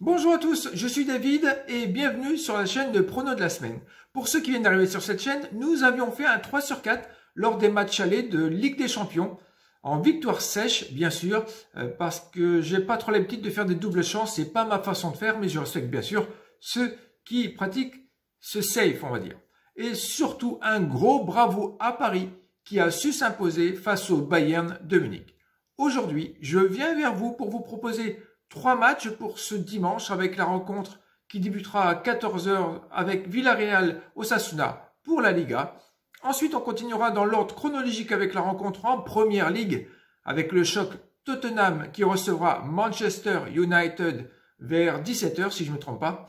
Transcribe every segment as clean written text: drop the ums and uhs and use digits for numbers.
Bonjour à tous, je suis David et bienvenue sur la chaîne de Prono de la semaine. Pour ceux qui viennent d'arriver sur cette chaîne, nous avions fait un 3 sur 4 lors des matchs allés de Ligue des Champions. En victoire sèche, bien sûr, parce que j'ai pas trop l'habitude de faire des doubles chances, c'est pas ma façon de faire, mais je respecte bien sûr ceux qui pratiquent ce safe, on va dire. Et surtout un gros bravo à Paris qui a su s'imposer face au Bayern de Munich. Aujourd'hui, je viens vers vous pour vous proposer 3 matchs pour ce dimanche avec la rencontre qui débutera à 14 h avec Villarreal Osasuna pour la Liga. Ensuite, on continuera dans l'ordre chronologique avec la rencontre en Première Ligue avec le choc Tottenham qui recevra Manchester United vers 17 h si je ne me trompe pas.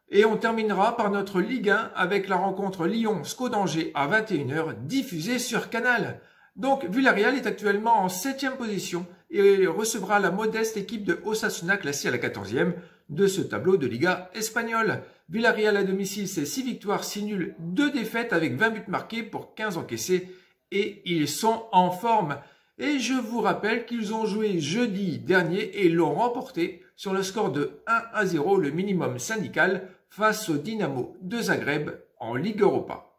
Et on terminera par notre Ligue 1 avec la rencontre Lyon-SCO d'Angers à 21 h diffusée sur Canal. Donc Villarreal est actuellement en 7e position et recevra la modeste équipe de Osasuna classée à la 14e de ce tableau de Liga espagnole. Villarreal à domicile, c'est 6 victoires, 6 nuls, 2 défaites avec 20 buts marqués pour 15 encaissés et ils sont en forme. Et je vous rappelle qu'ils ont joué jeudi dernier et l'ont remporté sur le score de 1-0, le minimum syndical, face au Dynamo de Zagreb en Ligue Europa.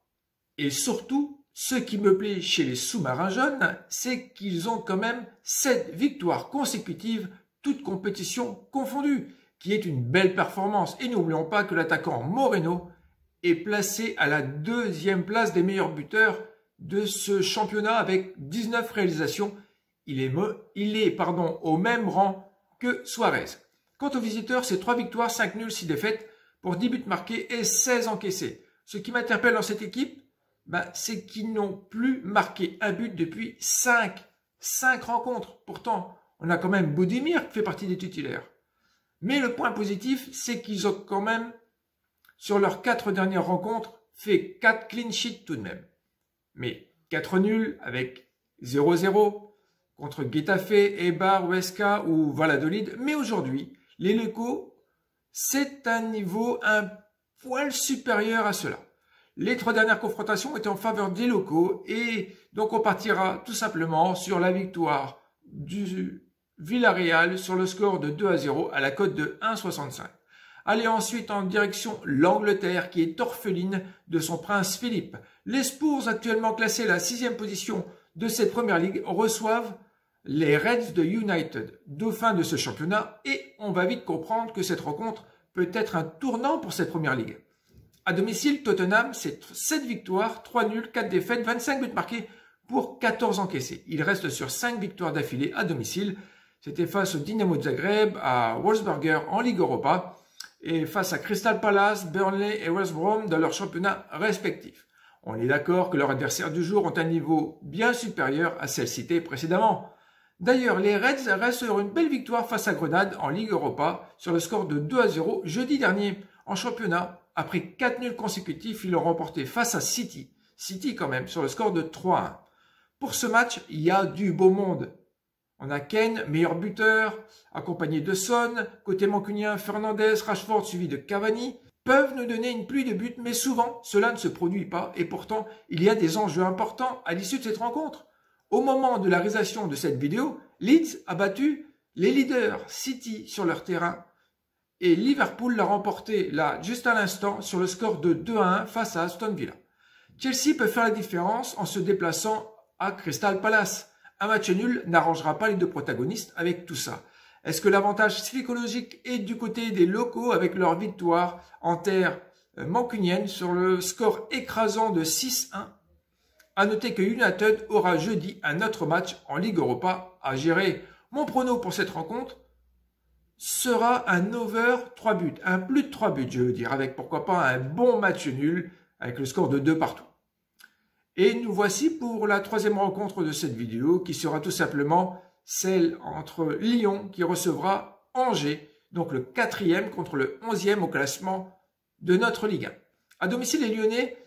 Et surtout, ce qui me plaît chez les sous-marins jaunes, c'est qu'ils ont quand même 7 victoires consécutives, toutes compétitions confondues, qui est une belle performance. Et n'oublions pas que l'attaquant Moreno est placé à la 2e place des meilleurs buteurs de ce championnat avec 19 réalisations. Il est au même rang que Suarez. Quant aux visiteurs, c'est 3 victoires, 5 nuls, 6 défaites pour 10 buts marqués et 16 encaissés. Ce qui m'interpelle dans cette équipe, c'est qu'ils n'ont plus marqué un but depuis 5 rencontres. Pourtant, on a quand même Budimir qui fait partie des titulaires. Mais le point positif, c'est qu'ils ont quand même, sur leurs 4 dernières rencontres, fait 4 clean sheets tout de même. Mais 4 nuls avec 0-0 contre Getafe, Eibar, Huesca ou Valladolid. Mais aujourd'hui, les locaux, c'est un niveau un poil supérieur à cela. Les 3 dernières confrontations étaient en faveur des locaux et donc on partira tout simplement sur la victoire du Villarreal sur le score de 2-0 à la cote de 1,65. Allez ensuite en direction l'Angleterre qui est orpheline de son prince Philippe. Les Spurs actuellement classés à la 6e position de cette première ligue reçoivent les Reds de United, dauphins de ce championnat, et on va vite comprendre que cette rencontre peut être un tournant pour cette première ligue. À domicile, Tottenham, c'est 7 victoires, 3 nuls, 4 défaites, 25 buts marqués pour 14 encaissés. Il reste sur 5 victoires d'affilée à domicile. C'était face au Dynamo de Zagreb, à Wolfsberger en Ligue Europa et face à Crystal Palace, Burnley et West Brom dans leurs championnats respectifs. On est d'accord que leurs adversaires du jour ont un niveau bien supérieur à celle citée précédemment. D'ailleurs, les Reds restent sur une belle victoire face à Grenade en Ligue Europa sur le score de 2-0 jeudi dernier en championnat. Après 4 nuls consécutifs, ils l'ont remporté face à City. City quand même, sur le score de 3-1. Pour ce match, il y a du beau monde. On a Kane, meilleur buteur, accompagné de Son. Côté mancunien, Fernandez, Rashford suivi de Cavani. Peuvent nous donner une pluie de buts, mais souvent, cela ne se produit pas. Et pourtant, il y a des enjeux importants à l'issue de cette rencontre. Au moment de la réalisation de cette vidéo, Leeds a battu les leaders City sur leur terrain. Et Liverpool l'a remporté là, juste à l'instant, sur le score de 2-1 face à Aston Villa. Chelsea peut faire la différence en se déplaçant à Crystal Palace. Un match nul n'arrangera pas les 2 protagonistes avec tout ça. Est-ce que l'avantage psychologique est du côté des locaux avec leur victoire en terre mancunienne sur le score écrasant de 6-1? À noter que United aura jeudi un autre match en Ligue Europa à gérer. Mon prono pour cette rencontre sera un over 3 buts, un plus de 3 buts je veux dire, avec pourquoi pas un bon match nul avec le score de 2 partout. Et nous voici pour la 3e rencontre de cette vidéo qui sera tout simplement celle entre Lyon qui recevra Angers, donc le 4e contre le 11e au classement de notre Ligue 1. À domicile, les Lyonnais,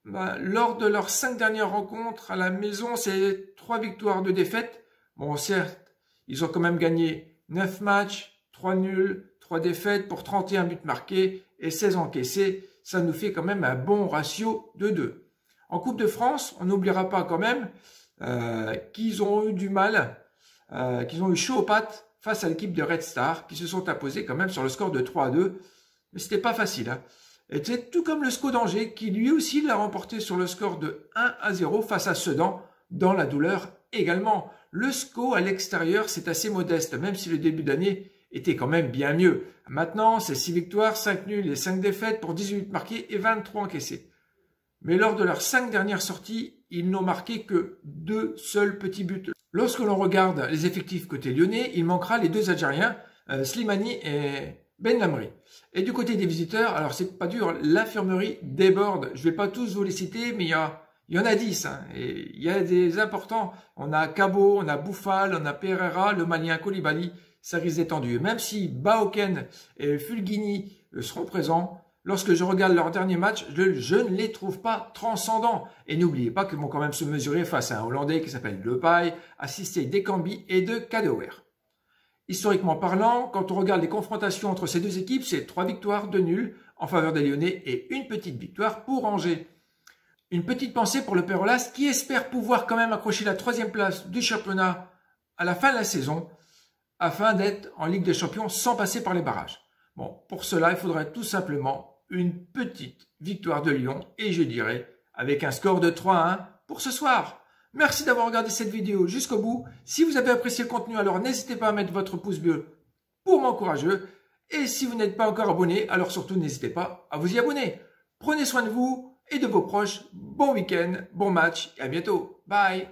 lors de leurs 5 dernières rencontres à la maison, c'est 3 victoires, 2 défaites. Bon, certes, ils ont quand même gagné 9 matchs, 3 nuls, 3 défaites pour 31 buts marqués et 16 encaissés. Ça nous fait quand même un bon ratio de 2. En Coupe de France, on n'oubliera pas quand même qu'ils ont eu du mal, qu'ils ont eu chaud aux pattes face à l'équipe de Red Star qui se sont imposés quand même sur le score de 3-2. Mais c'était pas facile. Hein. Et c'est tout comme le SCO d'Angers qui lui aussi l'a remporté sur le score de 1-0 face à Sedan dans la douleur également. Le SCO à l'extérieur c'est assez modeste même si le début d'année était quand même bien mieux. Maintenant c'est 6 victoires, 5 nuls et 5 défaites pour 18 marqués et 23 encaissés. Mais lors de leurs 5 dernières sorties, ils n'ont marqué que 2 seuls petits buts. Lorsque l'on regarde les effectifs côté lyonnais, il manquera les 2 Algériens, Slimani et Ben Lamri. Et du côté des visiteurs, alors c'est pas dur, l'infirmerie déborde. Je vais pas tous vous les citer, mais il y en a 10. Hein, et il y a des importants. On a Cabo, on a Bouffal, on a Pereira, le Malien Koulibaly. Ça risque d'être tendu. Même si Baoken et Fulgini seront présents, lorsque je regarde leur dernier match, je ne les trouve pas transcendants. Et n'oubliez pas qu'ils vont quand même se mesurer face à un Hollandais qui s'appelle Depay, assisté d'Ekambi et de Kadewere. Historiquement parlant, quand on regarde les confrontations entre ces deux équipes, c'est 3 victoires, 2 nuls en faveur des Lyonnais et une petite victoire pour Angers. Une petite pensée pour le Père Aulas qui espère pouvoir quand même accrocher la 3e place du championnat à la fin de la saison afin d'être en Ligue des Champions sans passer par les barrages. Bon, pour cela, il faudrait tout simplement une petite victoire de Lyon et je dirais avec un score de 3-1 pour ce soir. Merci d'avoir regardé cette vidéo jusqu'au bout. Si vous avez apprécié le contenu, alors n'hésitez pas à mettre votre pouce bleu pour m'encourager. Et si vous n'êtes pas encore abonné, alors surtout n'hésitez pas à vous y abonner. Prenez soin de vous et de vos proches. Bon week-end, bon match et à bientôt. Bye.